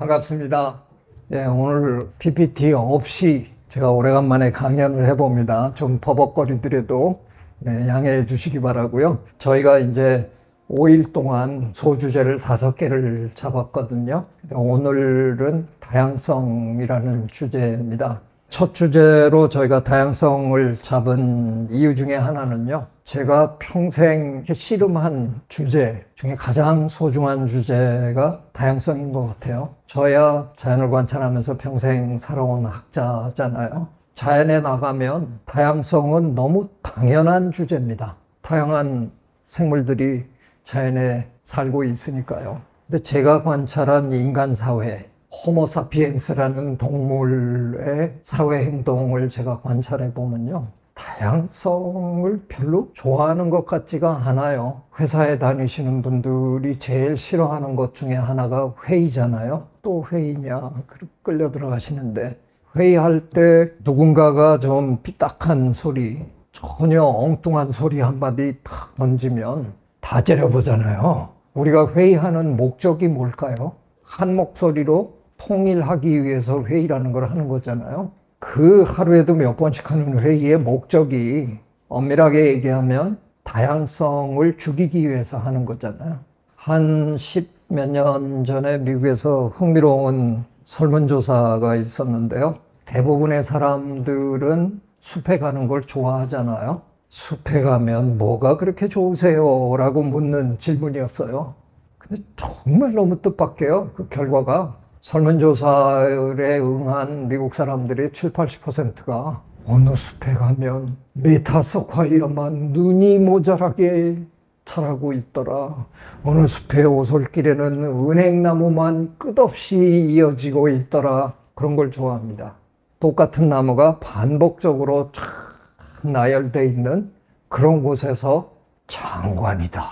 반갑습니다. 예, 오늘 PPT 없이 제가 오래간만에 강연을 해봅니다. 좀 버벅거리더라도 양해해 주시기 바라고요. 저희가 이제 5일 동안 소주제를 5개를 잡았거든요. 오늘은 다양성이라는 주제입니다. 첫 주제로 저희가 다양성을 잡은 이유 중에 하나는요, 제가 평생 씨름한 주제 중에 가장 소중한 주제가 다양성인 것 같아요. 저야 자연을 관찰하면서 평생 살아온 학자잖아요. 자연에 나가면 다양성은 너무 당연한 주제입니다. 다양한 생물들이 자연에 살고 있으니까요. 근데 제가 관찰한 인간 사회, 호모사피엔스라는 동물의 사회 행동을 제가 관찰해 보면요, 다양성을 별로 좋아하는 것 같지가 않아요. 회사에 다니시는 분들이 제일 싫어하는 것 중에 하나가 회의잖아요. 또 회의냐 끌려 들어가시는데, 회의할 때 누군가가 좀 삐딱한 소리, 전혀 엉뚱한 소리 한마디 탁 던지면 다 째려보잖아요. 우리가 회의하는 목적이 뭘까요? 한 목소리로 통일하기 위해서 회의라는 걸 하는 거잖아요. 그 하루에도 몇 번씩 하는 회의의 목적이 엄밀하게 얘기하면 다양성을 죽이기 위해서 하는 거잖아요. 한 10몇 년 전에 미국에서 흥미로운 설문조사가 있었는데요. 대부분의 사람들은 숲에 가는 걸 좋아하잖아요. 숲에 가면 뭐가 그렇게 좋으세요? 라고 묻는 질문이었어요. 근데 정말 너무 뜻밖해요. 그 결과가. 설문조사에 응한 미국 사람들의 70~80%가 어느 숲에 가면 메타서콰이어만 눈이 모자라게 자라고 있더라. 어느 숲의 오솔길에는 은행나무만 끝없이 이어지고 있더라. 그런 걸 좋아합니다. 똑같은 나무가 반복적으로 쫙 나열되어 있는 그런 곳에서 장관이다,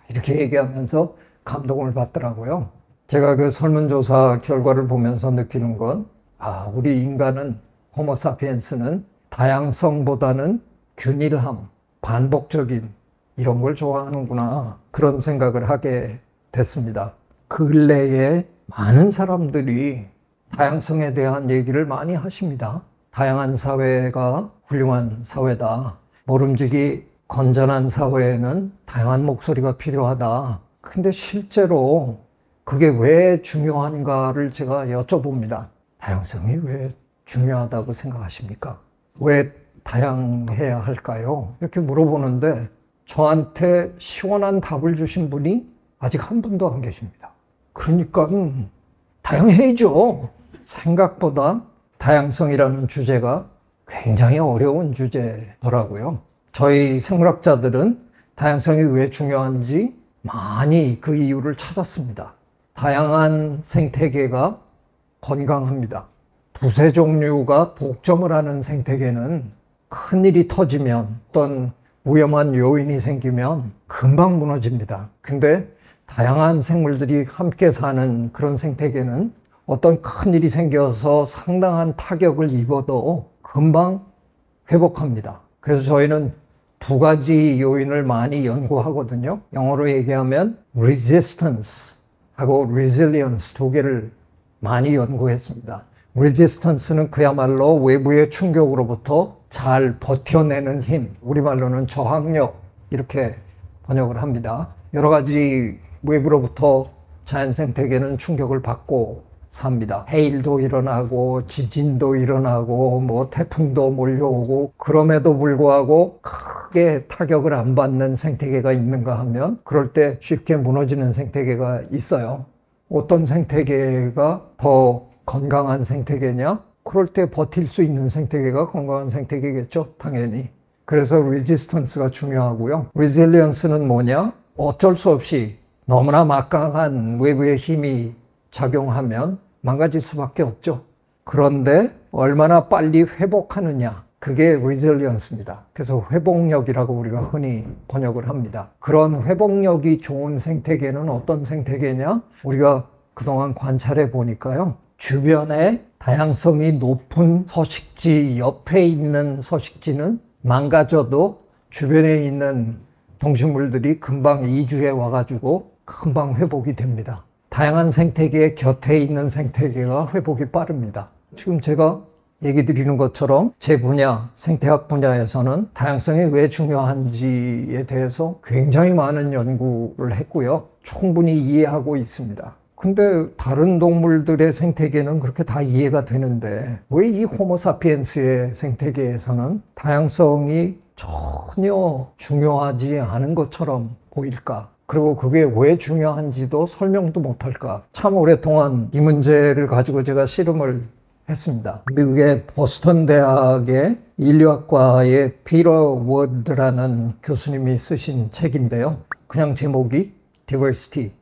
이렇게 얘기하면서 감동을 받더라고요. 제가 그 설문조사 결과를 보면서 느끼는 건, 우리 인간은, 호모사피엔스는 다양성보다는 균일함, 반복적인 이런 걸 좋아하는구나, 그런 생각을 하게 됐습니다. 근래에 많은 사람들이 다양성에 대한 얘기를 많이 하십니다. 다양한 사회가 훌륭한 사회다. 모름지기 건전한 사회에는 다양한 목소리가 필요하다. 근데 실제로 그게 왜 중요한가를 제가 여쭤봅니다. 다양성이 왜 중요하다고 생각하십니까? 왜 다양해야 할까요? 이렇게 물어보는데 저한테 시원한 답을 주신 분이 아직 한 분도 안 계십니다. 그러니까 다양해야죠. 생각보다 다양성이라는 주제가 굉장히 어려운 주제더라고요. 저희 생물학자들은 다양성이 왜 중요한지 많이 그 이유를 찾았습니다. 다양한 생태계가 건강합니다. 두세 종류가 독점을 하는 생태계는 큰일이 터지면, 어떤 위험한 요인이 생기면 금방 무너집니다. 근데 다양한 생물들이 함께 사는 그런 생태계는 어떤 큰일이 생겨서 상당한 타격을 입어도 금방 회복합니다. 그래서 저희는 두 가지 요인을 많이 연구하거든요. 영어로 얘기하면 resistance 하고 resilience 두 개를 많이 연구했습니다. resistance는 그야말로 외부의 충격으로부터 잘 버텨내는 힘, 우리말로는 저항력, 이렇게 번역을 합니다. 여러 가지 외부로부터 자연 생태계는 충격을 받고 삽니다. 해일도 일어나고 지진도 일어나고 태풍도 몰려오고, 그럼에도 불구하고 크게 타격을 안 받는 생태계가 있는가 하면 그럴 때 쉽게 무너지는 생태계가 있어요. 어떤 생태계가 더 건강한 생태계냐? 그럴 때 버틸 수 있는 생태계가 건강한 생태계겠죠, 당연히. 그래서 레지스턴스가 중요하고요. 리질리언스는 뭐냐? 어쩔 수 없이 너무나 막강한 외부의 힘이 작용하면 망가질 수밖에 없죠. 그런데 얼마나 빨리 회복하느냐, 그게 resilience입니다. 그래서 회복력이라고 우리가 흔히 번역을 합니다. 그런 회복력이 좋은 생태계는 어떤 생태계냐? 우리가 그동안 관찰해 보니까요, 주변에 다양성이 높은 서식지 옆에 있는 서식지는 망가져도 주변에 있는 동식물들이 금방 이주해 와가지고 금방 회복이 됩니다. 다양한 생태계 곁에 있는 생태계가 회복이 빠릅니다. 지금 제가 얘기 드리는 것처럼 제 분야, 생태학 분야에서는 다양성이 왜 중요한지에 대해서 굉장히 많은 연구를 했고요. 충분히 이해하고 있습니다. 근데 다른 동물들의 생태계는 그렇게 다 이해가 되는데 왜 이 호모사피엔스의 생태계에서는 다양성이 전혀 중요하지 않은 것처럼 보일까? 그리고 그게 왜 중요한지도 설명도 못할까? 참 오랫동안 이 문제를 가지고 제가 씨름을 했습니다. 미국의 보스턴 대학의 인류학과의 피터 워드라는 교수님이 쓰신 책인데요. 그냥 제목이 Diversity,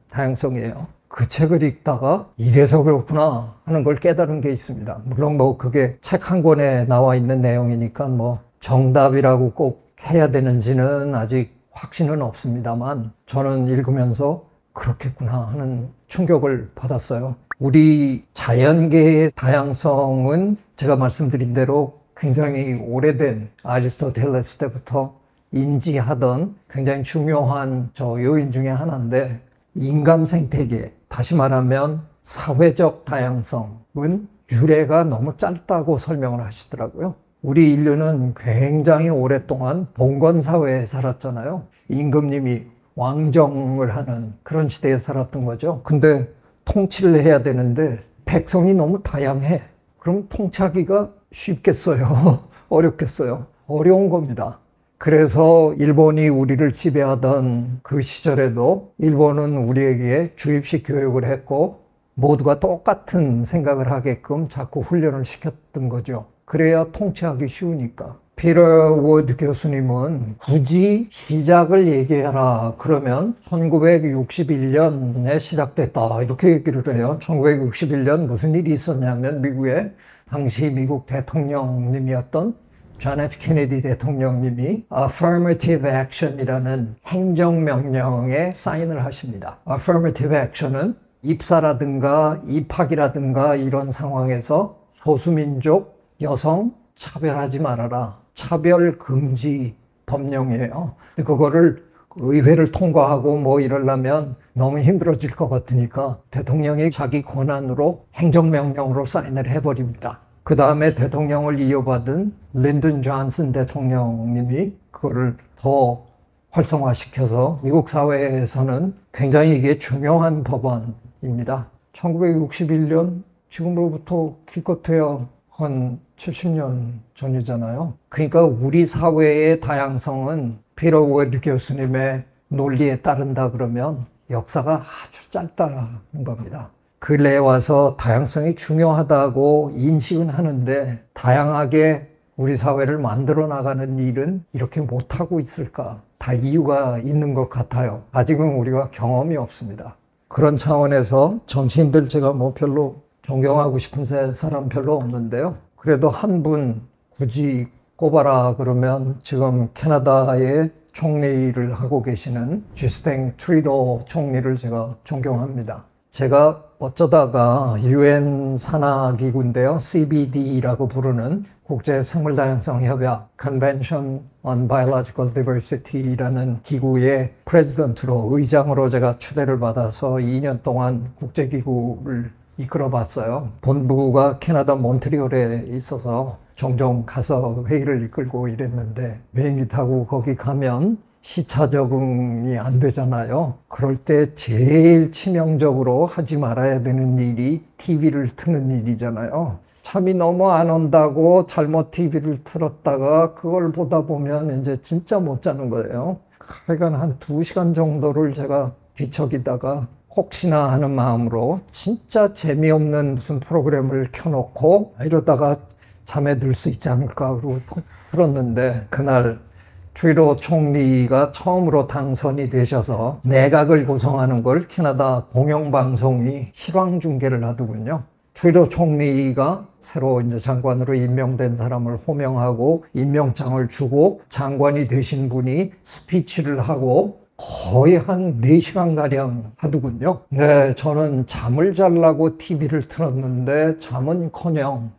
다양성이에요. 그 책을 읽다가 이래서 그렇구나 하는 걸 깨달은 게 있습니다. 물론 뭐 그게 책 한 권에 나와 있는 내용이니까 뭐 정답이라고 꼭 해야 되는지는 아직 확신은 없습니다만 저는 읽으면서 그렇겠구나 하는 충격을 받았어요. 우리 자연계의 다양성은 제가 말씀드린 대로 굉장히 오래된 아리스토텔레스 때부터 인지하던 굉장히 중요한 요인 중에 하나인데 인간 생태계, 다시 말하면 사회적 다양성은 유래가 너무 짧다고 설명을 하시더라고요. 우리 인류는 굉장히 오랫동안 봉건사회에 살았잖아요. 임금님이 왕정을 하는 그런 시대에 살았던 거죠. 근데 통치를 해야 되는데 백성이 너무 다양해. 그럼 통치하기가 쉽겠어요? 어렵겠어요? 어려운 겁니다. 그래서 일본이 우리를 지배하던 그 시절에도 일본은 우리에게 주입식 교육을 했고 모두가 똑같은 생각을 하게끔 자꾸 훈련을 시켰던 거죠. 그래야 통치하기 쉬우니까. 피터 워드 교수님은 굳이 시작을 얘기해라 그러면 1961년에 시작됐다 이렇게 얘기를 해요. 1961년 무슨 일이 있었냐면 미국에 당시 미국 대통령님이었던 존 F. 케네디 대통령님이 Affirmative Action이라는 행정명령에 사인을 하십니다. Affirmative Action은 입사라든가 입학이라든가 이런 상황에서 소수민족, 여성 차별하지 말아라. 차별 금지 법령이에요. 그거를 의회를 통과하고 뭐 이러려면 너무 힘들어질 것 같으니까 대통령이 자기 권한으로 행정명령으로 사인을 해버립니다. 그 다음에 대통령을 이어받은 린든 존슨 대통령님이 그거를 더 활성화시켜서 미국 사회에서는 굉장히 이게 중요한 법안입니다. 1961년 지금으로부터 기껏해야 한 70년 전이잖아요. 그러니까 우리 사회의 다양성은 피터 워드 교수님의 논리에 따른다 그러면 역사가 아주 짧다는 겁니다. 근래에 와서 다양성이 중요하다고 인식은 하는데 다양하게 우리 사회를 만들어 나가는 일은 이렇게 못하고 있을까? 다 이유가 있는 것 같아요. 아직은 우리가 경험이 없습니다. 그런 차원에서 정치인들 제가 뭐 별로 존경하고 싶은 사람 별로 없는데요. 그래도 한 분 굳이 꼽아라 그러면 지금 캐나다의 총리를 하고 계시는 주스틴 트루도 총리를 제가 존경합니다. 제가 어쩌다가 UN 산하기구인데요. CBD라고 부르는 국제생물다양성협약 Convention on Biological Diversity라는 기구의 프레지던트로 의장으로 제가 추대를 받아서 2년 동안 국제기구를 이끌어봤어요. 본부가 캐나다 몬트리올에 있어서 종종 가서 회의를 이끌고 이랬는데 비행기 타고 거기 가면 시차 적응이 안 되잖아요. 그럴 때 제일 치명적으로 하지 말아야 되는 일이 TV를 트는 일이잖아요. 잠이 너무 안 온다고 잘못 TV를 틀었다가 그걸 보다 보면 이제 진짜 못 자는 거예요. 하여간 한 2시간 정도를 제가 뒤척이다가 혹시나 하는 마음으로 진짜 재미없는 무슨 프로그램을 켜놓고 이러다가 잠에 들 수 있지 않을까 그러고 들었는데 그날 트루도 총리가 처음으로 당선이 되셔서 내각을 구성하는 걸 캐나다 공영방송이 실황 중계를 하더군요. 트루도 총리가 새로 이제 장관으로 임명된 사람을 호명하고 임명장을 주고 장관이 되신 분이 스피치를 하고 거의 한 4시간가량 하더군요. 네, 저는 잠을 자려고 TV를 틀었는데 잠은커녕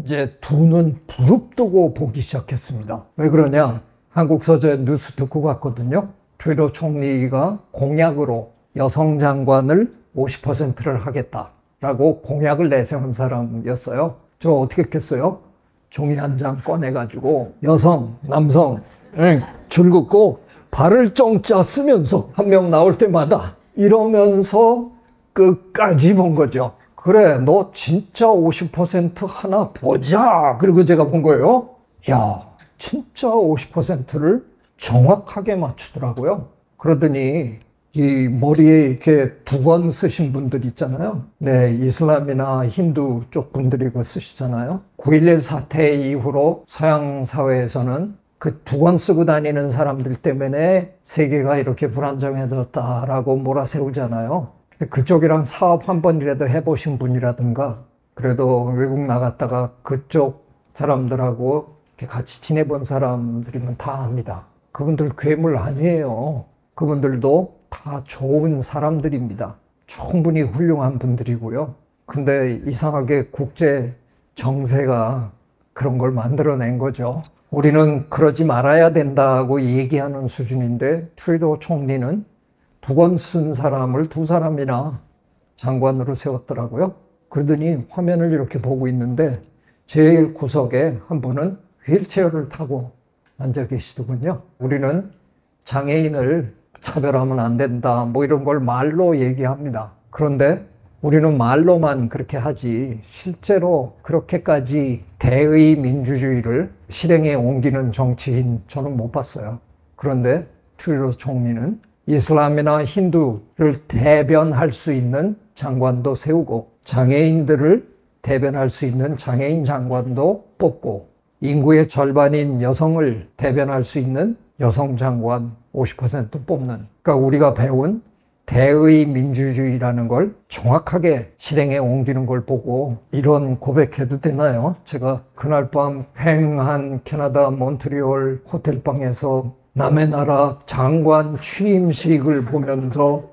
이제 두 눈 부릅뜨고 보기 시작했습니다. 왜 그러냐? 한국 서재 뉴스 듣고 갔거든요. 트루도 총리가 공약으로 여성 장관을 50%를 하겠다라고 공약을 내세운 사람이었어요. 저 어떻게 했겠어요? 종이 한 장 꺼내가지고 여성, 남성 줄 긋고 발을 쫑짜 쓰면서 한 명 나올 때마다 이러면서 끝까지 본 거죠. 그래, 너 진짜 50% 하나 보자. 그리고 제가 본 거예요. 야, 진짜 50%를 정확하게 맞추더라고요. 그러더니 이 머리에 이렇게 두건 쓰신 분들 있잖아요. 네, 이슬람이나 힌두 쪽 분들이 그거 쓰시잖아요. 9.11 사태 이후로 서양 사회에서는 그 두건 쓰고 다니는 사람들 때문에 세계가 이렇게 불안정해졌다라고 몰아세우잖아요. 그쪽이랑 사업 한 번이라도 해보신 분이라든가 그래도 외국 나갔다가 그쪽 사람들하고 이렇게 같이 지내본 사람들이면 다 압니다. 그분들 괴물 아니에요. 그분들도 다 좋은 사람들입니다. 충분히 훌륭한 분들이고요. 근데 이상하게 국제 정세가 그런 걸 만들어낸 거죠. 우리는 그러지 말아야 된다고 얘기하는 수준인데 트루도 총리는 두건 쓴 사람을 두 사람이나 장관으로 세웠더라고요. 그러더니 화면을 이렇게 보고 있는데 제일 구석에 한 분은 휠체어를 타고 앉아 계시더군요. 우리는 장애인을 차별하면 안 된다 뭐 이런 걸 말로 얘기합니다. 그런데 우리는 말로만 그렇게 하지 실제로 그렇게까지 대의 민주주의를 실행에 옮기는 정치인 저는 못 봤어요. 그런데 트루도 총리는 이슬람이나 힌두를 대변할 수 있는 장관도 세우고 장애인들을 대변할 수 있는 장애인 장관도 뽑고 인구의 절반인 여성을 대변할 수 있는 여성 장관 50% 뽑는, 그러니까 우리가 배운 대의 민주주의라는 걸 정확하게 실행에 옮기는 걸 보고 이런 고백해도 되나요? 제가 그날 밤 횡한 캐나다 몬트리올 호텔방에서 남의 나라 장관 취임식을 보면서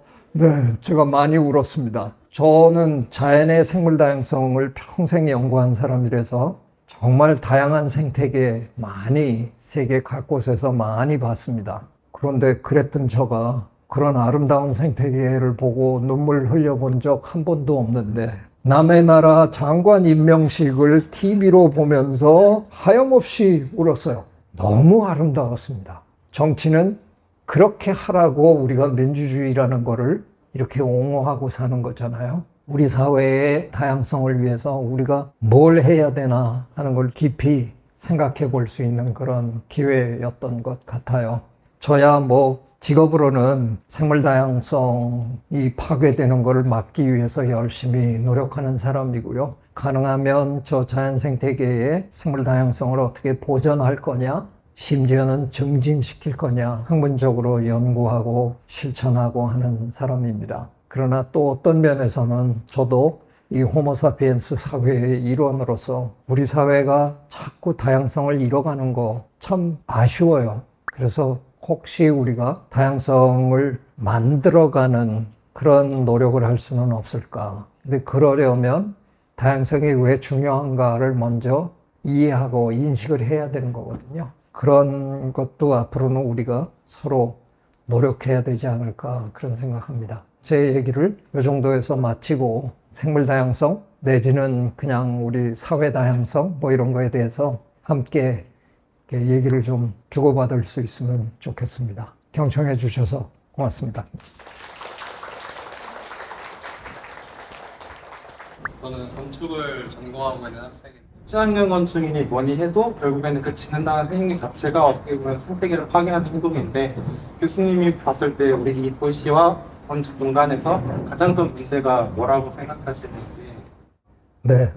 제가 많이 울었습니다. 저는 자연의 생물 다양성을 평생 연구한 사람이라서 정말 다양한 생태계 많이 세계 각곳에서 많이 봤습니다. 그런데 그랬던 저가 그런 아름다운 생태계를 보고 눈물 흘려본 적 한 번도 없는데 남의 나라 장관 임명식을 TV로 보면서 하염없이 울었어요. 너무 아름다웠습니다. 정치는 그렇게 하라고 우리가 민주주의라는 거를 이렇게 옹호하고 사는 거잖아요. 우리 사회의 다양성을 위해서 우리가 뭘 해야 되나 하는 걸 깊이 생각해 볼 수 있는 그런 기회였던 것 같아요. 저야 뭐 직업으로는 생물 다양성이 파괴되는 것을 막기 위해서 열심히 노력하는 사람이고요. 가능하면 저 자연 생태계의 생물 다양성을 어떻게 보존할 거냐, 심지어는 증진시킬 거냐 학문적으로 연구하고 실천하고 하는 사람입니다. 그러나 또 어떤 면에서는 저도 이 호모사피엔스 사회의 일원으로서 우리 사회가 자꾸 다양성을 잃어가는 거 참 아쉬워요. 그래서 혹시 우리가 다양성을 만들어가는 그런 노력을 할 수는 없을까? 근데 그러려면 다양성이 왜 중요한가를 먼저 이해하고 인식을 해야 되는 거거든요. 그런 것도 앞으로는 우리가 서로 노력해야 되지 않을까 그런 생각합니다. 제 얘기를 이 정도에서 마치고 생물 다양성 내지는 그냥 우리 사회 다양성 뭐 이런 거에 대해서 함께 얘기를 좀 주고받을 수 있으면 좋겠습니다. 경청해 주셔서 고맙습니다. 저는 건축을 전공하고 있는 학생입니다. 친환경 건축인이 뭐니 해도 결국에는 그 짓는다는 행위 자체가 어떻게 보면 생태계를 파괴하는 행동인데 교수님이 봤을 때 우리 이 도시와 건축 공간에서 가장 큰 문제가 뭐라고 생각하시는지. 네,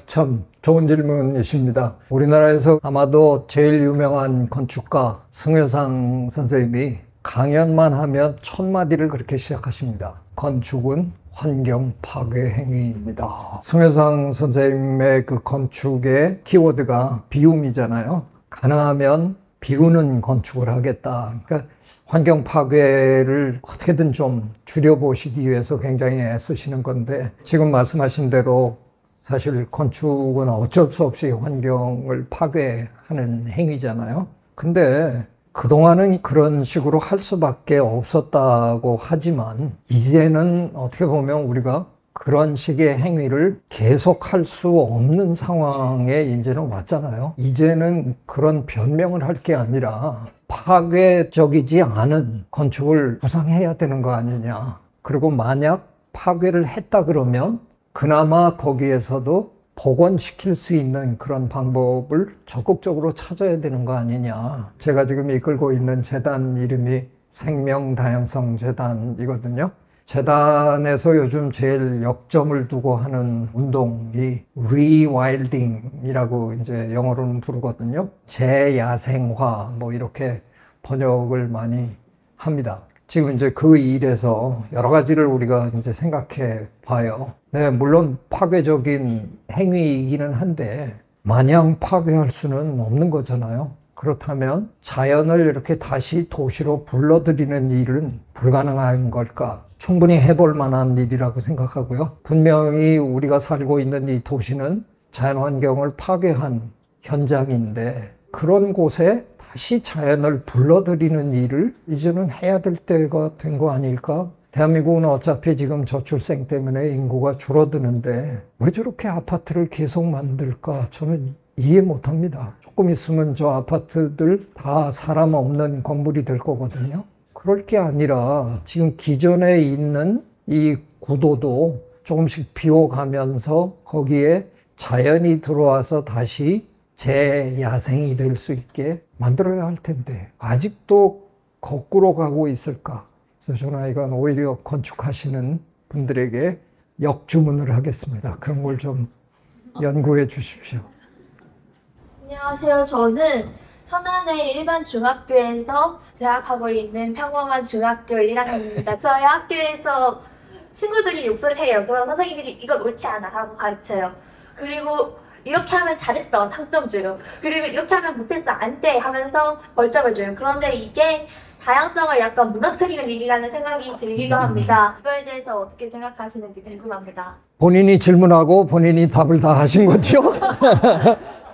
참 좋은 질문이십니다. 우리나라에서 아마도 제일 유명한 건축가 승효상 선생님이 강연만 하면 1000마디를 그렇게 시작하십니다. 건축은 환경 파괴 행위입니다. 승효상 선생님의 그 건축의 키워드가 비움이잖아요. 가능하면 비우는 건축을 하겠다. 그러니까 환경 파괴를 어떻게든 좀 줄여보시기 위해서 굉장히 애쓰시는 건데 지금 말씀하신 대로 사실 건축은 어쩔 수 없이 환경을 파괴하는 행위잖아요. 근데 그동안은 그런 식으로 할 수밖에 없었다고 하지만 이제는 어떻게 보면 우리가 그런 식의 행위를 계속할 수 없는 상황에 이제는 왔잖아요. 이제는 그런 변명을 할 게 아니라 파괴적이지 않은 건축을 구상해야 되는 거 아니냐. 그리고 만약 파괴를 했다 그러면 그나마 거기에서도 복원시킬 수 있는 그런 방법을 적극적으로 찾아야 되는 거 아니냐. 제가 지금 이끌고 있는 재단 이름이 생명다양성재단이거든요. 재단에서 요즘 제일 역점을 두고 하는 운동이 rewilding이라고 이제 영어로는 부르거든요. 재야생화 뭐 이렇게 번역을 많이 합니다. 지금 이제 그 일에서 여러 가지를 우리가 이제 생각해 봐요. 네, 물론 파괴적인 행위이기는 한데 마냥 파괴할 수는 없는 거잖아요. 그렇다면 자연을 이렇게 다시 도시로 불러들이는 일은 불가능한 걸까? 충분히 해볼 만한 일이라고 생각하고요. 분명히 우리가 살고 있는 이 도시는 자연환경을 파괴한 현장인데 그런 곳에 다시 자연을 불러들이는 일을 이제는 해야 될 때가 된 거 아닐까? 대한민국은 어차피 지금 저출생 때문에 인구가 줄어드는데 왜 저렇게 아파트를 계속 만들까? 저는 이해 못합니다. 조금 있으면 저 아파트들 다 사람 없는 건물이 될 거거든요. 그럴 게 아니라 지금 기존에 있는 이 구도도 조금씩 비워가면서 거기에 자연이 들어와서 다시 재야생이 될 수 있게 만들어야 할 텐데 아직도 거꾸로 가고 있을까? 그래서 저는 이건 오히려 건축하시는 분들에게 역주문을 하겠습니다. 그런 걸 좀 연구해 주십시오. 안녕하세요. 저는 천안의 일반 중학교에서 재학하고 있는 평범한 중학교 1학년입니다. 저희 학교에서 친구들이 욕설을 해요. 그럼 선생님들이 이거 옳지 않아 하고 가르쳐요. 그리고 이렇게 하면 잘했어 상점 줘요. 그리고 이렇게 하면 못했어 안 돼 하면서 벌점을 줘요. 그런데 이게 다양성을 약간 무너뜨리는 일이라는 생각이 들기도 합니다. 그거에 대해서 어떻게 생각하시는지 궁금합니다. 본인이 질문하고 본인이 답을 다 하신 거죠?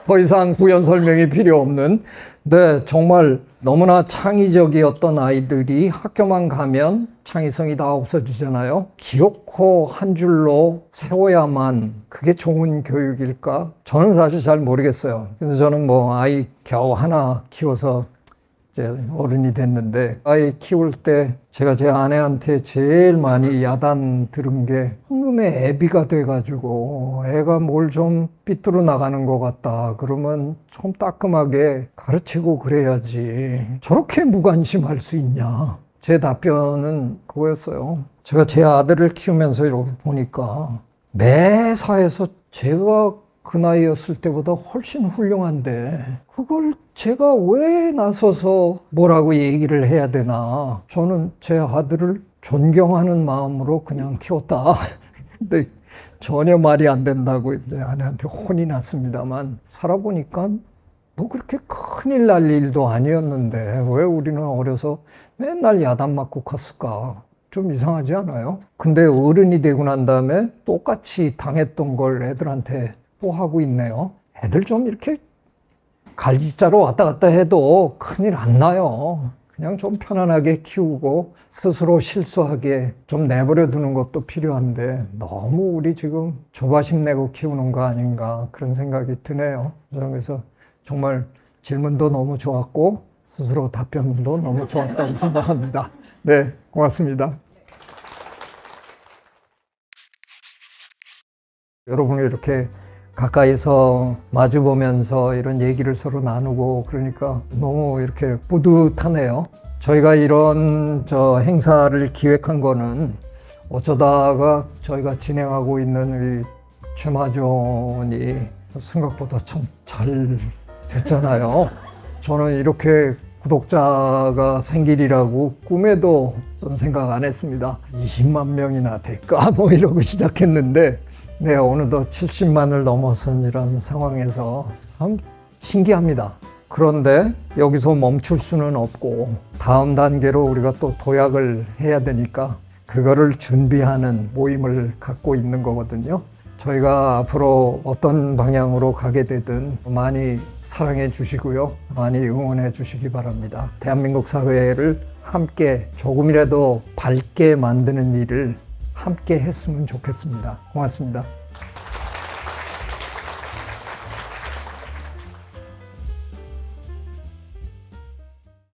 더 이상 부연 설명이 필요 없는. 네, 정말 너무나 창의적이었던 아이들이 학교만 가면 창의성이 다 없어지잖아요. 기어코 한 줄로 세워야만 그게 좋은 교육일까? 저는 사실 잘 모르겠어요. 그래서 저는 뭐 아이 겨우 하나 키워서 이제 어른이 됐는데 아이 키울 때 제가 제 아내한테 제일 많이 야단 들은 게 놈의 애비가 돼가지고 애가 뭘 좀 삐뚤어 나가는 것 같다 그러면 좀 따끔하게 가르치고 그래야지 저렇게 무관심할 수 있냐. 제 답변은 그거였어요. 제가 제 아들을 키우면서 이렇게 보니까 매사에서 제가 그 나이였을 때보다 훨씬 훌륭한데 그걸 제가 왜 나서서 뭐라고 얘기를 해야 되나. 저는 제 아들을 존경하는 마음으로 그냥 키웠다. 근데 전혀 말이 안 된다고 이제 아내한테 혼이 났습니다만 살아보니까 뭐 그렇게 큰일 날 일도 아니었는데 왜 우리는 어려서 맨날 야단 맞고 컸을까. 좀 이상하지 않아요? 근데 어른이 되고 난 다음에 똑같이 당했던 걸 애들한테 또 하고 있네요. 애들 좀 이렇게 갈짓자로 왔다 갔다 해도 큰일 안 나요. 그냥 좀 편안하게 키우고 스스로 실수하게 좀 내버려 두는 것도 필요한데 너무 우리 지금 조바심 내고 키우는 거 아닌가 그런 생각이 드네요. 그래서 정말 질문도 너무 좋았고 스스로 답변도 너무 좋았다고 생각합니다. 네, 고맙습니다. 여러분이 이렇게 가까이서 마주보면서 이런 얘기를 서로 나누고 그러니까 너무 이렇게 뿌듯하네요. 저희가 이런 행사를 기획한 거는 어쩌다가 저희가 진행하고 있는 이 최마존이 생각보다 참 잘 됐잖아요. 저는 이렇게 구독자가 생기리라고 꿈에도 좀 생각 안 했습니다. 20만 명이나 될까 뭐 이러고 시작했는데 네, 어느덧 70만을 넘어선 이런 상황에서 참 신기합니다. 그런데 여기서 멈출 수는 없고 다음 단계로 우리가 또 도약을 해야 되니까 그거를 준비하는 모임을 갖고 있는 거거든요. 저희가 앞으로 어떤 방향으로 가게 되든 많이 사랑해 주시고요. 많이 응원해 주시기 바랍니다. 대한민국 사회를 함께 조금이라도 밝게 만드는 일을 함께 했으면 좋겠습니다. 고맙습니다.